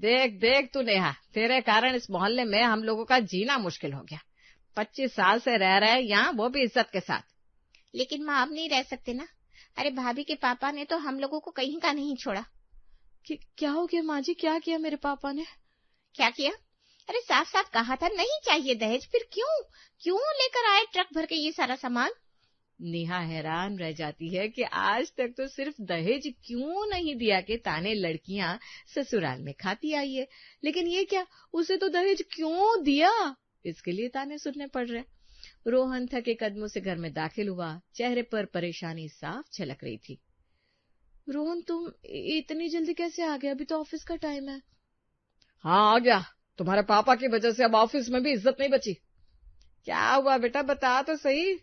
देख देख तू नेहा, तेरे कारण इस मोहल्ले में हम लोगों का जीना मुश्किल हो गया। 25 साल से रह रहे यहाँ, वो भी इज्जत के साथ। लेकिन माँ अब नहीं रह सकते ना। अरे भाभी के पापा ने तो हम लोगों को कहीं का नहीं छोड़ा। क्या हो गया माँ जी? क्या किया मेरे पापा ने? क्या किया? अरे साफ साफ कहा था नहीं चाहिए दहेज, फिर क्यों लेकर आए ट्रक भर के ये सारा सामान। नेहा हैरान रह जाती है कि आज तक तो सिर्फ दहेज क्यों नहीं दिया के ताने लड़कियां ससुराल में खाती आई है, लेकिन ये क्या, उसे तो दहेज क्यों दिया इसके लिए ताने सुनने पड़ रहे। रोहन थके कदमों से घर में दाखिल हुआ, चेहरे पर परेशानी साफ झलक रही थी। रोहन, तुम इतनी जल्दी कैसे आ गए? अभी तो ऑफिस का टाइम है। हाँ आ गया, तुम्हारे पापा की वजह से अब ऑफिस में भी इज्जत नहीं बची। क्या हुआ बेटा, बता तो सही।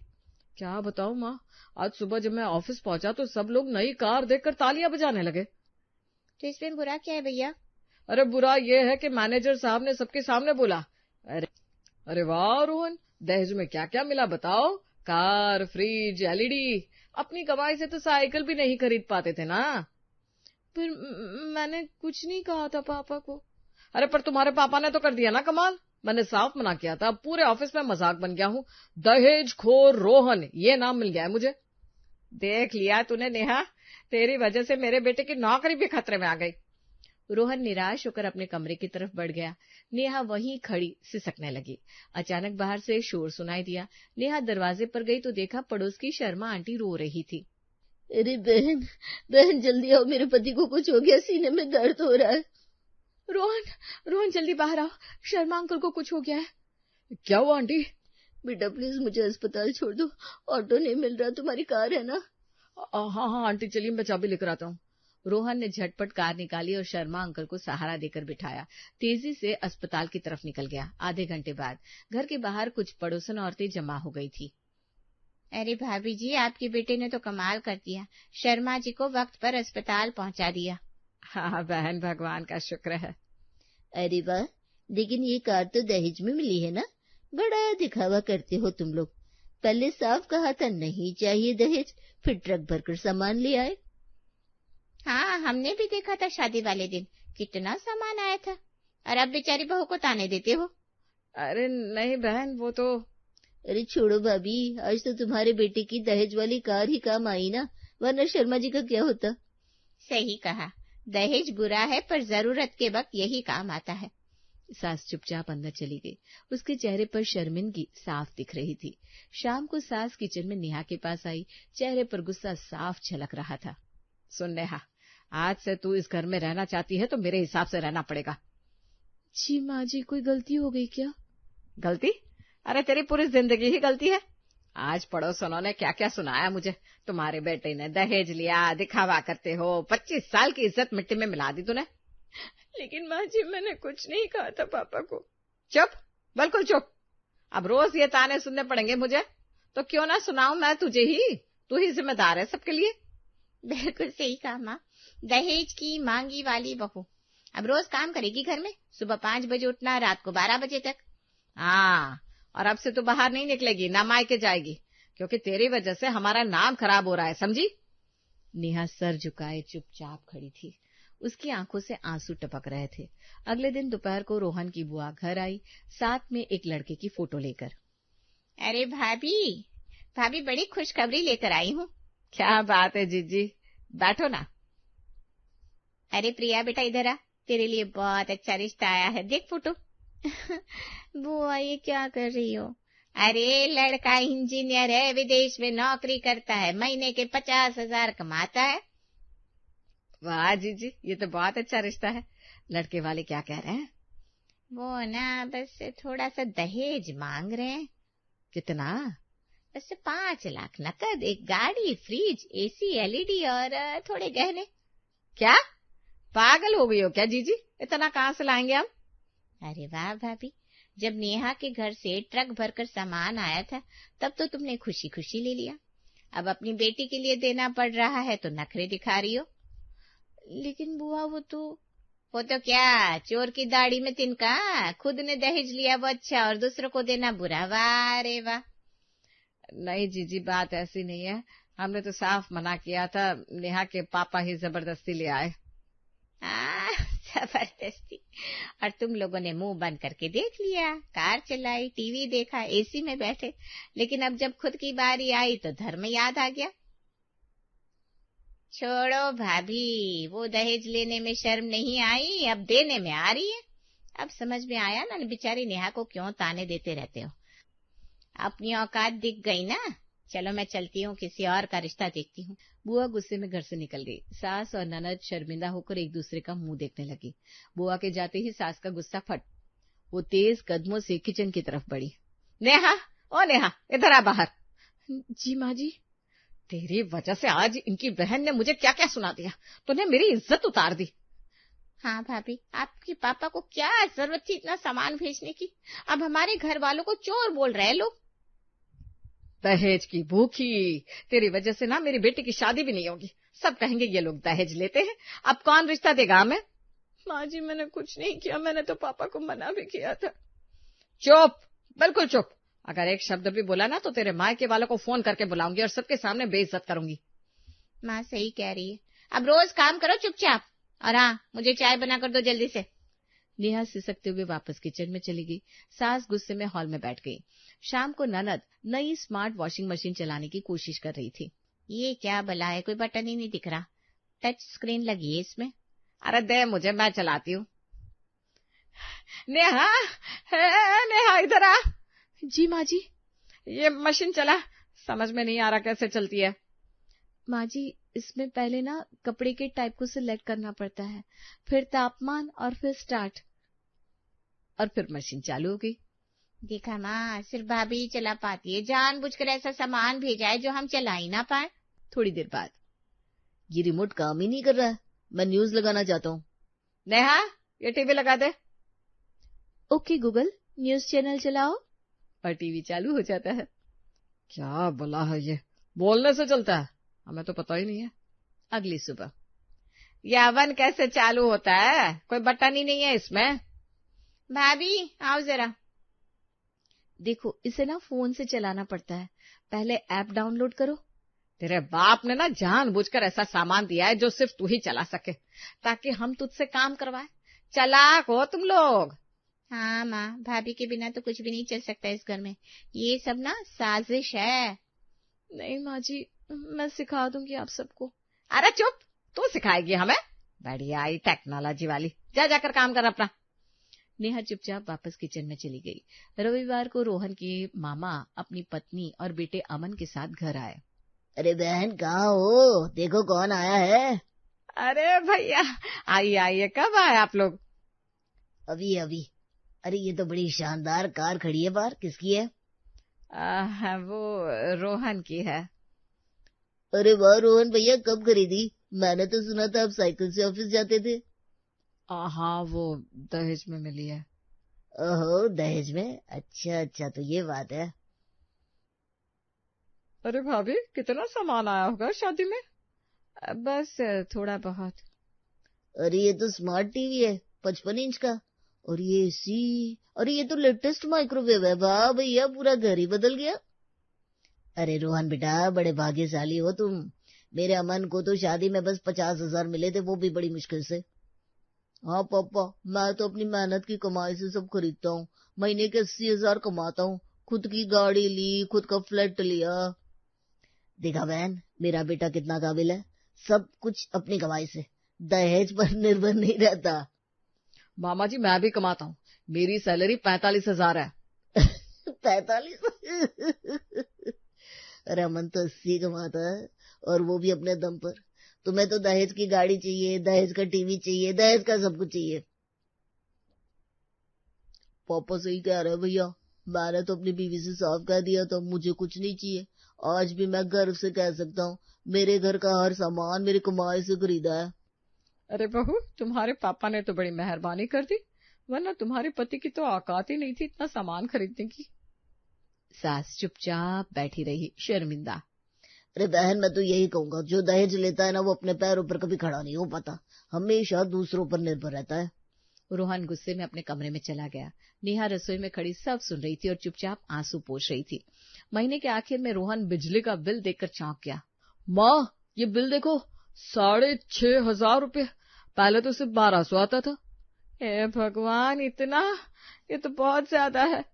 क्या बताऊं माँ, आज सुबह जब मैं ऑफिस पहुंचा तो सब लोग नई कार देखकर तालियां बजाने लगे। तो इसमें बुरा क्या है भैया? अरे बुरा ये है कि मैनेजर साहब ने सबके सामने बोला, अरे वाह रोहन, दहेज में क्या क्या मिला बताओ? Car, fridge, LED. अपनी कमाई से तो साइकिल भी नहीं खरीद पाते थे ना। फिर मैंने कुछ नहीं कहा था पापा को। अरे पर तुम्हारे पापा ने तो कर दिया ना कमाल। मैंने साफ मना किया था, पूरे ऑफिस में मजाक बन गया हूँ। दहेज खोर रोहन, ये नाम मिल गया है मुझे। देख लिया तूने नेहा, तेरी वजह से मेरे बेटे की नौकरी भी खतरे में आ गई। रोहन निराश होकर अपने कमरे की तरफ बढ़ गया। नेहा वहीं खड़ी सिसकने लगी। अचानक बाहर से शोर सुनाई दिया। नेहा दरवाजे पर गई तो देखा पड़ोस की शर्मा आंटी रो रही थी। अरे बहन जल्दी आओ, मेरे पति को कुछ हो गया, सीने में दर्द हो रहा है। रोहन जल्दी बाहर आओ, शर्मा अंकल को कुछ हो गया है। क्या हुआ आंटी? बेटा प्लीज मुझे अस्पताल छोड़ दो, ऑटो नहीं मिल रहा, तुम्हारी कार है ना? हाँ आंटी, चलिए मैं चाबी लेकर आता हूँ। रोहन ने झटपट कार निकाली और शर्मा अंकल को सहारा देकर बिठाया। तेजी से अस्पताल की तरफ निकल गया। आधे घंटे बाद घर के बाहर कुछ पड़ोसन औरतें जमा हो गई थी। अरे भाभी जी, आपके बेटे ने तो कमाल कर दिया, शर्मा जी को वक्त पर अस्पताल पहुंचा दिया। हाँ बहन, भगवान का शुक्र है। अरे वाह, लेकिन ये कार तो दहेज में मिली है ना? बड़ा दिखावा करते हो तुम लोग। पहले साफ कहा था नहीं चाहिए दहेज, फिर ट्रक भरकर सामान ले आए। हाँ, हमने भी देखा था शादी वाले दिन कितना सामान आया था, और अब बेचारी बहू को ताने देते हो। अरे नहीं बहन, वो तो। अरे छोड़ो भाभी, आज तो तुम्हारे बेटे की दहेज वाली कार ही काम आई ना, वरना शर्मा जी का क्या होता। सही कहा, दहेज बुरा है पर जरूरत के वक्त यही काम आता है। सास चुपचाप अंदर चली गई। उसके चेहरे पर शर्मिंदगी साफ दिख रही थी। शाम को सास किचन में नेहा के पास आई। चेहरे पर गुस्सा साफ झलक रहा था। सुन नेहा, आज से तू इस घर में रहना चाहती है तो मेरे हिसाब से रहना पड़ेगा। जी माँ जी, कोई गलती हो गई क्या? गलती? अरे तेरी पूरी जिंदगी ही गलती है। आज पड़ोसनों ने क्या क्या सुनाया मुझे। तुम्हारे बेटे ने दहेज लिया, दिखावा करते हो, 25 साल की इज्जत मिट्टी में मिला दी तूने। लेकिन माँ जी, मैंने कुछ नहीं कहा था पापा को। चुप, बिल्कुल चुप। अब रोज ये ताने सुनने पड़ेंगे मुझे, तो क्यों ना सुनाऊं मैं तुझे ही। तू ही जिम्मेदार है सबके लिए। बिल्कुल सही कहा माँ, दहेज की मांगी वाली बहू अब रोज काम करेगी घर में। सुबह 5 बजे उठना, रात को 12 बजे तक। हाँ, और अब से तू बाहर नहीं निकलेगी, ना मायके जाएगी, क्योंकि तेरी वजह से हमारा नाम खराब हो रहा है, समझी? नेहा सर झुकाए चुपचाप खड़ी थी। उसकी आंखों से आंसू टपक रहे थे। अगले दिन दोपहर को रोहन की बुआ घर आई, साथ में एक लड़के की फोटो लेकर। अरे भाभी बड़ी खुशखबरी लेकर आई हूँ। क्या बात है जीजी, बैठो ना। अरे प्रिया बेटा इधर आ, तेरे लिए बहुत अच्छा रिश्ता आया है, देख फोटो। बुआ ये क्या कर रही हो? अरे लड़का इंजीनियर है, विदेश में नौकरी करता है, महीने के 50,000 कमाता है। वाह जीजी, ये तो बहुत अच्छा रिश्ता है। लड़के वाले क्या कह रहे हैं? वो ना बस थोड़ा सा दहेज मांग रहे हैं। कितना? बस 5 लाख नकद, एक गाड़ी, फ्रिज, एसी, एलईडी और थोड़े गहने। क्या पागल हो गई हो क्या जीजी? इतना कहाँ से लाएंगे हम? अरे वाह भाभी, जब नेहा के घर से ट्रक भरकर सामान आया था तब तो तुमने खुशी खुशी ले लिया। अब अपनी बेटी के लिए देना पड़ रहा है तो नखरे दिखा रही हो। लेकिन बुआ वो तो क्या, चोर की दाढ़ी में तिनका। खुद ने दहेज लिया वो अच्छा, और दूसरों को देना बुरा। वाह रे वाह। नहीं जीजी, बात ऐसी नहीं है। हमने तो साफ मना किया था, नेहा के पापा ही जबरदस्ती ले आए। जबरदस्ती? और तुम लोगों ने मुंह बंद करके देख लिया, कार चलाई, टीवी देखा, एसी में बैठे। लेकिन अब जब खुद की बारी आई तो धर्म याद आ गया। छोड़ो भाभी, वो दहेज लेने में शर्म नहीं आई, अब देने में आ रही है। अब समझ में आया ना बेचारी नेहा को क्यों ताने देते रहते हो। अपनी औकात दिख गई ना। चलो मैं चलती हूँ, किसी और का रिश्ता देखती हूँ। बुआ गुस्से में घर से निकल गई। सास और ननद शर्मिंदा होकर एक दूसरे का मुंह देखने लगी। बुआ के जाते ही सास का गुस्सा फट। वो तेज कदमों से किचन की तरफ बढ़ी। नेहा, ओ नेहा, इधर आ बाहर। जी माँ जी। तेरी वजह से आज इनकी बहन ने मुझे क्या क्या सुना दिया। तूने मेरी इज्जत उतार दी। हाँ भाभी, आपके पापा को क्या जरूरत थी इतना सामान भेजने की। अब हमारे घर वालों को चोर बोल रहे हैं लोग। दहेज की भूखी, तेरी वजह से ना मेरी बेटी की शादी भी नहीं होगी। सब कहेंगे ये लोग दहेज लेते हैं। अब कौन रिश्ता देगा हमें। माँ जी मैंने कुछ नहीं किया, मैंने तो पापा को मना भी किया था। चुप, बिल्कुल चुप। अगर एक शब्द भी बोला ना तो तेरे मायके वालों को फोन करके बुलाऊंगी और सबके सामने बेइज्जत करूंगी। माँ सही कह रही है। अब रोज काम करो चुपचाप। और हाँ, मुझे चाय बना कर दो जल्दी से। नेहा सिसकते हुए वापस किचन में चली गई। सास गुस्से में हॉल में बैठ गई। शाम को ननद नई स्मार्ट वॉशिंग मशीन चलाने की कोशिश कर रही थी। ये क्या भला है, कोई बटन ही नहीं दिख रहा। टच स्क्रीन लगी है इसमें। अरे दे मुझे, मैं चलाती हूँ। नेहा, नेहा इधर आ। जी माँ जी। ये मशीन चला, समझ में नहीं आ रहा कैसे चलती है। माँ जी इसमें पहले ना कपड़े के टाइप को सिलेक्ट करना पड़ता है, फिर तापमान और फिर स्टार्ट, और फिर मशीन चालू हो गई। देखा माँ, सिर्फ भाभी ही चला पाती है। जानबूझकर ऐसा सामान भेजा है जो हम चला ही ना पाए। थोड़ी देर बाद, ये रिमोट काम ही नहीं कर रहा है, मैं न्यूज लगाना चाहता हूँ। नेहा, ये टीवी लगा दे। ओके गूगल, न्यूज चैनल चलाओ, और टीवी चालू हो जाता है। क्या बोला है ये, बोलने से चलता है, हमें तो पता ही नहीं है। अगली सुबह, ये अवन कैसे चालू होता है, कोई बटन ही नहीं है इसमें। भाभी आओ जरा। देखो इसे ना फोन से चलाना पड़ता है, पहले ऐप डाउनलोड करो। तेरे बाप ने ना जानबूझकर ऐसा सामान दिया है जो सिर्फ तू ही चला सके, ताकि हम तुझसे काम करवाए। चालाक हो तुम लोग। हाँ माँ, भाभी के बिना तो कुछ भी नहीं चल सकता इस घर में। ये सब ना साजिश है। नहीं माँ जी, मैं सिखा दूंगी आप सबको। अरे चुप, तू सिखाएगी हमें, बढ़िया आई टेक्नोलॉजी वाली। जा जाकर काम कर अपना। नेहा चुपचाप वापस किचन में चली गई। रविवार को रोहन के मामा अपनी पत्नी और बेटे अमन के साथ घर आए। अरे बहन कहाँ हो, देखो कौन आया है। अरे भैया, आइए आइए, कब आए आप लोग। अभी अभी। अरे ये तो बड़ी शानदार कार खड़ी है बाहर, किसकी है। वो रोहन की है। अरे वाह रोहन भैया, कब खरीदी। मैंने तो सुना था आप साइकिल से ऑफिस जाते थे। हाँ, वो दहेज में मिली है। ओहो, दहेज में, अच्छा अच्छा, तो ये बात है। अरे भाभी, कितना सामान आया होगा शादी में। बस थोड़ा बहुत। अरे ये तो स्मार्ट टीवी है 55 इंच का, और ये एसी, अरे ये तो लेटेस्ट माइक्रोवेव है। वाह भैया, पूरा घर ही बदल गया। अरे रोहन बेटा, बड़े भाग्यशाली हो तुम। मेरे अमन को तो शादी में बस 50,000 मिले थे, वो भी बड़ी मुश्किल से। हाँ पापा, मैं तो अपनी मेहनत की कमाई से सब खरीदता हूँ। महीने के 80,000 कमाता हूँ, खुद की गाड़ी ली, खुद का फ्लैट लिया। देखा बहन, मेरा बेटा कितना काबिल है, सब कुछ अपनी कमाई से, दहेज पर निर्भर नहीं रहता। मामा जी, मैं भी कमाता हूँ, मेरी सैलरी 45,000 है। 45? अरे अमन तो 80 कमाता है, और वो भी अपने दम पर। तुम्हें तो दहेज की गाड़ी चाहिए, दहेज का टीवी चाहिए, दहेज का सब कुछ चाहिए। पापा सही कह रहे भैया, मैंने तो अपनी बीवी से साफ कह दिया था, मुझे कुछ नहीं चाहिए। आज भी मैं गर्व से कह सकता हूँ, मेरे घर का हर सामान मेरी कमाई से खरीदा है। अरे बहू, तुम्हारे पापा ने तो बड़ी मेहरबानी कर दी, वरना तुम्हारे पति की तो औकात ही नहीं थी इतना सामान खरीदने की। सास चुपचाप बैठी रही, शर्मिंदा। अरे बहन, मैं तो यही कहूंगा, जो दहेज लेता है ना, वो अपने पैरों पर कभी खड़ा नहीं हो पाता, हमेशा दूसरों पर निर्भर रहता है। रोहन गुस्से में अपने कमरे में चला गया। नेहा रसोई में खड़ी सब सुन रही थी और चुपचाप आंसू पोंछ रही थी। महीने के आखिर में रोहन बिजली का बिल देखकर चौंक गया। माँ, ये बिल देखो, 6,500 रुपये। पहले तो सिर्फ 1,200 आता था, हे भगवान, इतना? ये तो बहुत ज्यादा है।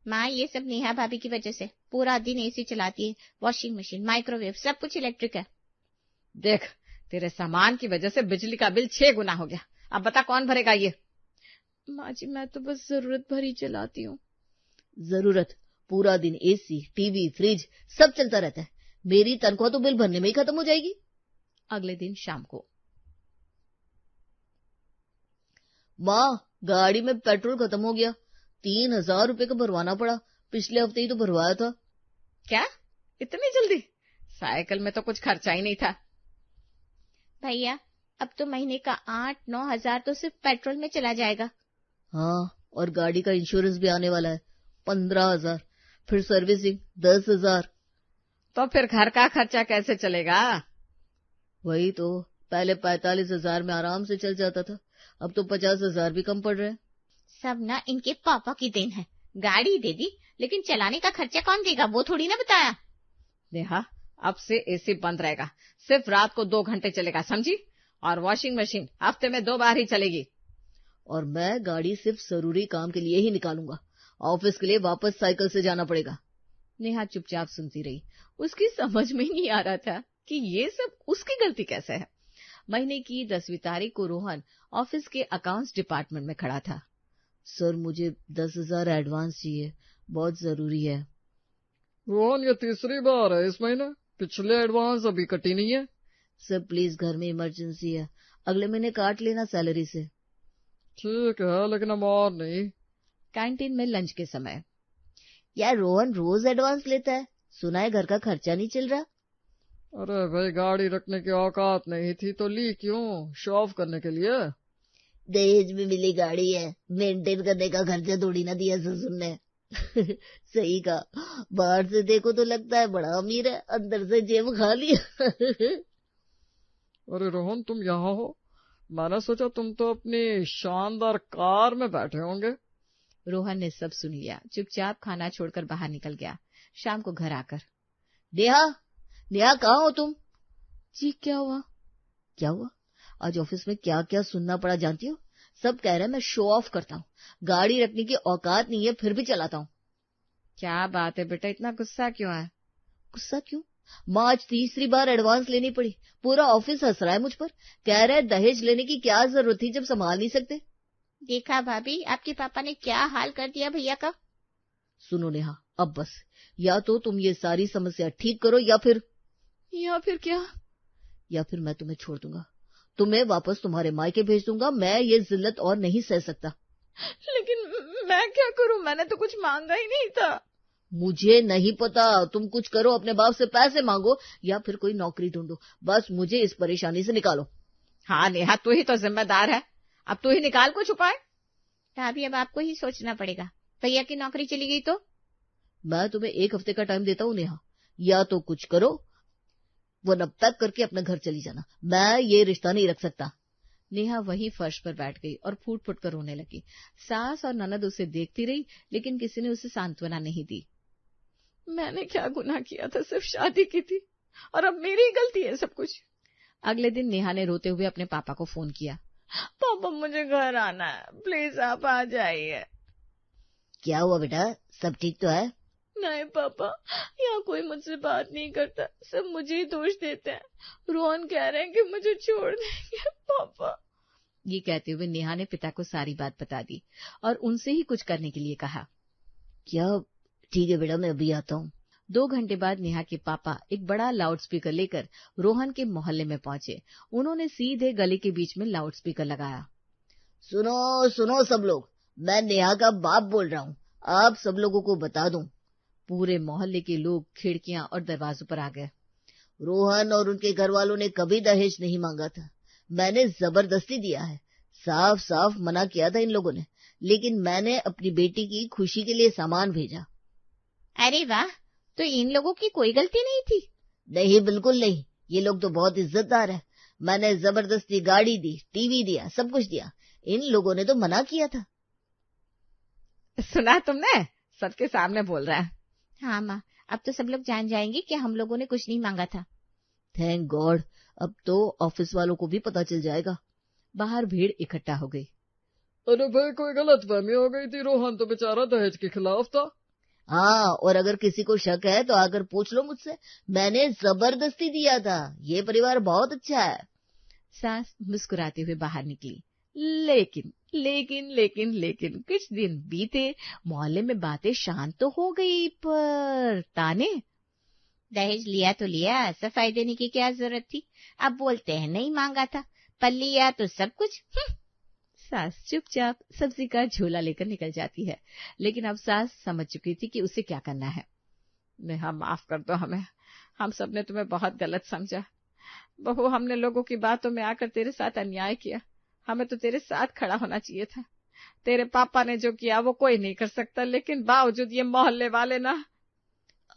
माँ, ये सब नेहा भाभी की वजह से। पूरा दिन एसी चलाती है, वॉशिंग मशीन, माइक्रोवेव, सब कुछ इलेक्ट्रिक है। देख, तेरे सामान की वजह से बिजली का बिल 6 गुना हो गया। अब बता कौन भरेगा ये? माँ जी, मैं तो बस जरूरत भर ही चलाती हूँ। जरूरत? पूरा दिन एसी, टीवी, फ्रिज सब चलता रहता है। मेरी तनख्वाह तो बिल भरने में ही खत्म हो जाएगी। अगले दिन शाम को। माँ, गाड़ी में पेट्रोल खत्म हो गया। 3000 रुपए का भरवाना पड़ा। पिछले हफ्ते ही तो भरवाया था। क्या? इतनी जल्दी? साइकिल में तो कुछ खर्चा ही नहीं था। भैया, अब तो महीने का 8-9 हजार तो सिर्फ पेट्रोल में चला जाएगा। हाँ, और गाड़ी का इंश्योरेंस भी आने वाला है, 15,000। फिर सर्विसिंग 10,000। तो फिर घर का खर्चा कैसे चलेगा? वही तो, पहले 45,000 में आराम से चल जाता था, अब तो 50,000 भी कम पड़ रहे हैं। सब ना इनके पापा की देन है। गाड़ी दे दी, लेकिन चलाने का खर्चा कौन देगा, वो थोड़ी ना बताया। नेहा, अब से एसी बंद रहेगा, सिर्फ रात को 2 घंटे चलेगा, समझी? और वॉशिंग मशीन हफ्ते में 2 बार ही चलेगी। और मैं गाड़ी सिर्फ जरूरी काम के लिए ही निकालूंगा। ऑफिस के लिए वापस साइकिल से जाना पड़ेगा। नेहा चुपचाप सुनती रही। उसकी समझ में नहीं आ रहा था कि ये सब उसकी गलती कैसे है। महीने की 10वीं तारीख को रोहन ऑफिस के अकाउंट्स डिपार्टमेंट में खड़ा था। सर, मुझे 10,000 एडवांस चाहिए, बहुत जरूरी है। रोहन, ये तीसरी बार है इस महीने, पिछले एडवांस अभी कटी नहीं है। सर प्लीज, घर में इमरजेंसी है, अगले महीने काट लेना सैलरी से। ठीक है, लेकिन अब और नहीं। कैंटीन में लंच के समय। यार, रोहन रोज एडवांस लेता है, सुना है घर का खर्चा नहीं चल रहा। अरे भाई, गाड़ी रखने की औकात नहीं थी तो ली क्यों? शो ऑफ करने के लिए। दहेज में मिली गाड़ी है, मेंटेन करने का खर्चा थोड़ी ना दिया ससुर ने। सही कहा, बाहर से देखो तो लगता है बड़ा अमीर है, अंदर से जेब खाली है। अरे रोहन, तुम यहाँ हो? मैंने सोचा तुम तो अपनी शानदार कार में बैठे होंगे। रोहन ने सब सुन लिया, चुपचाप खाना छोड़कर बाहर निकल गया। शाम को घर आकर, नेहा, नेहा कहाँ हो तुम? जी क्या हुआ? क्या हुआ? आज ऑफिस में क्या क्या सुनना पड़ा जानती हो? सब कह रहे हैं मैं शो ऑफ करता हूँ, गाड़ी रखने की औकात नहीं है फिर भी चलाता हूँ। क्या बात है बेटा, इतना गुस्सा क्यों है? गुस्सा क्यों? माँ, आज तीसरी बार एडवांस लेनी पड़ी। पूरा ऑफिस हंस रहा है मुझ पर, कह रहे हैं दहेज लेने की क्या जरूरत थी जब संभाल नहीं सकते। देखा भाभी, आपके पापा ने क्या हाल कर दिया भैया का। सुनो नेहा, अब बस, या तो तुम ये सारी समस्या ठीक करो या फिर क्या? या फिर मैं तुम्हें छोड़ दूंगा, तुम्हें वापस तुम्हारे मायके भेज दूंगा। मैं ये जिल्लत और नहीं सह सकता। लेकिन मैं क्या करूं? मैंने तो कुछ मांगा ही नहीं था। मुझे नहीं पता, तुम कुछ करो, अपने बाप से पैसे मांगो या फिर कोई नौकरी ढूंढो, बस मुझे इस परेशानी से निकालो। हाँ नेहा, तू ही तो जिम्मेदार है, अब तू ही निकाल कुछ उपाय। भाभी, अब आपको ही सोचना पड़ेगा। भैया की नौकरी चली गई तो? मैं तुम्हें 1 हफ्ते का टाइम देता हूँ नेहा, या तो कुछ करो वरना पैक करके अपने घर चली जाना। मैं ये रिश्ता नहीं रख सकता। नेहा वही फर्श पर बैठ गई और फूट फूट कर रोने लगी। सास और ननद उसे देखती रही, लेकिन किसी ने उसे सांत्वना नहीं दी। मैंने क्या गुनाह किया था? सिर्फ शादी की थी और अब मेरी गलती है सब कुछ। अगले दिन नेहा ने रोते हुए अपने पापा को फोन किया। पापा, मुझे घर आना है, प्लीज आप आ जाइए। क्या हुआ बेटा, सब ठीक तो है? नहीं पापा, यहाँ कोई मुझसे बात नहीं करता, सब मुझे ही दोष देते हैं। रोहन कह रहे हैं कि मुझे छोड़ देंगे पापा। ये कहते हुए नेहा ने पिता को सारी बात बता दी और उनसे ही कुछ करने के लिए कहा। क्या? ठीक है बेटा, मैं अभी आता हूँ। 2 घंटे बाद नेहा के पापा एक बड़ा लाउडस्पीकर लेकर रोहन के मोहल्ले में पहुंचे। उन्होंने सीधे गली के बीच में लाउडस्पीकर लगाया। सुनो सुनो सब लोग, मैं नेहा का बाप बोल रहा हूँ, आप सब लोगों को बता दूं। पूरे मोहल्ले के लोग खिड़कियां और दरवाजों पर आ गए। रोहन और उनके घर वालों ने कभी दहेज नहीं मांगा था, मैंने जबरदस्ती दिया है। साफ साफ मना किया था इन लोगों ने, लेकिन मैंने अपनी बेटी की खुशी के लिए सामान भेजा। अरे वाह, तो इन लोगों की कोई गलती नहीं थी? नहीं, बिल्कुल नहीं, ये लोग तो बहुत इज्जतदार है। मैंने जबरदस्ती गाड़ी दी, टीवी दिया, सब कुछ दिया, इन लोगों ने तो मना किया था। सुना तुमने, सबके सामने बोल रहा है। हाँ माँ, अब तो सब लोग जान जाएंगे कि हम लोगों ने कुछ नहीं मांगा था। थैंक गॉड, अब तो ऑफिस वालों को भी पता चल जाएगा। बाहर भीड़ इकट्ठा हो गई। अरे भाई कोई गलतफहमी हो गई थी, रोहन तो बेचारा दहेज के खिलाफ था। हाँ, और अगर किसी को शक है तो आकर पूछ लो मुझसे, मैंने जबरदस्ती दिया था। ये परिवार बहुत अच्छा है। सास मुस्कुराते हुए बाहर निकली। लेकिन लेकिन लेकिन लेकिन कुछ दिन बीते, मोहल्ले में बातें शांत तो हो गई, पर ताने। दहेज लिया तो लिया, सफाई देने की क्या जरूरत थी? अब बोलते हैं नहीं मांगा था, पर लिया तो सब कुछ। सास चुपचाप सब्जी का झोला लेकर निकल जाती है, लेकिन अब सास समझ चुकी थी कि उसे क्या करना है। नेहा माफ कर दो हमें, हम सब ने तुम्हें बहुत गलत समझा। बहू, हमने लोगों की बातों में आकर तेरे साथ अन्याय किया। हमें तो तेरे साथ खड़ा होना चाहिए था। तेरे पापा ने जो किया वो कोई नहीं कर सकता, लेकिन बावजूद ये मोहल्ले वाले ना।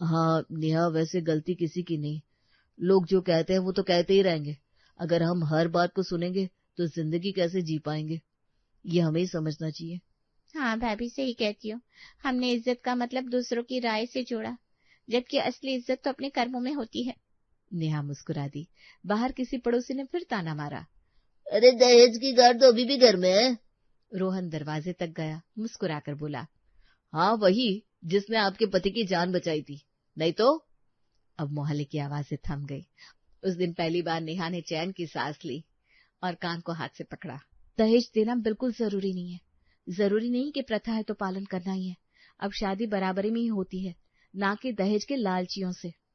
हाँ नेहा, वैसे गलती किसी की नहीं। लोग जो कहते हैं वो तो कहते ही रहेंगे। अगर हम हर बात को सुनेंगे तो जिंदगी कैसे जी पाएंगे, ये हमें ही समझना चाहिए। हाँ भाभी, सही कहती हो। हमने इज्जत का मतलब दूसरों की राय से जोड़ा, जबकि असली इज्जत तो अपने कर्मों में होती है। नेहा मुस्कुरा दी। बाहर किसी पड़ोसी ने फिर ताना मारा। अरे दहेज की गाड़ तो अभी भी घर में है। रोहन दरवाजे तक गया, मुस्कुराकर बोला, हाँ वही जिसने आपके पति की जान बचाई थी, नहीं तो। अब मोहल्ले की आवाजें थम गई। उस दिन पहली बार नेहा ने चैन की सांस ली और कान को हाथ से पकड़ा। दहेज देना बिल्कुल जरूरी नहीं है। जरूरी नहीं कि प्रथा है तो पालन करना ही है। अब शादी बराबरी में ही होती है, ना कि दहेज के लालचियों से।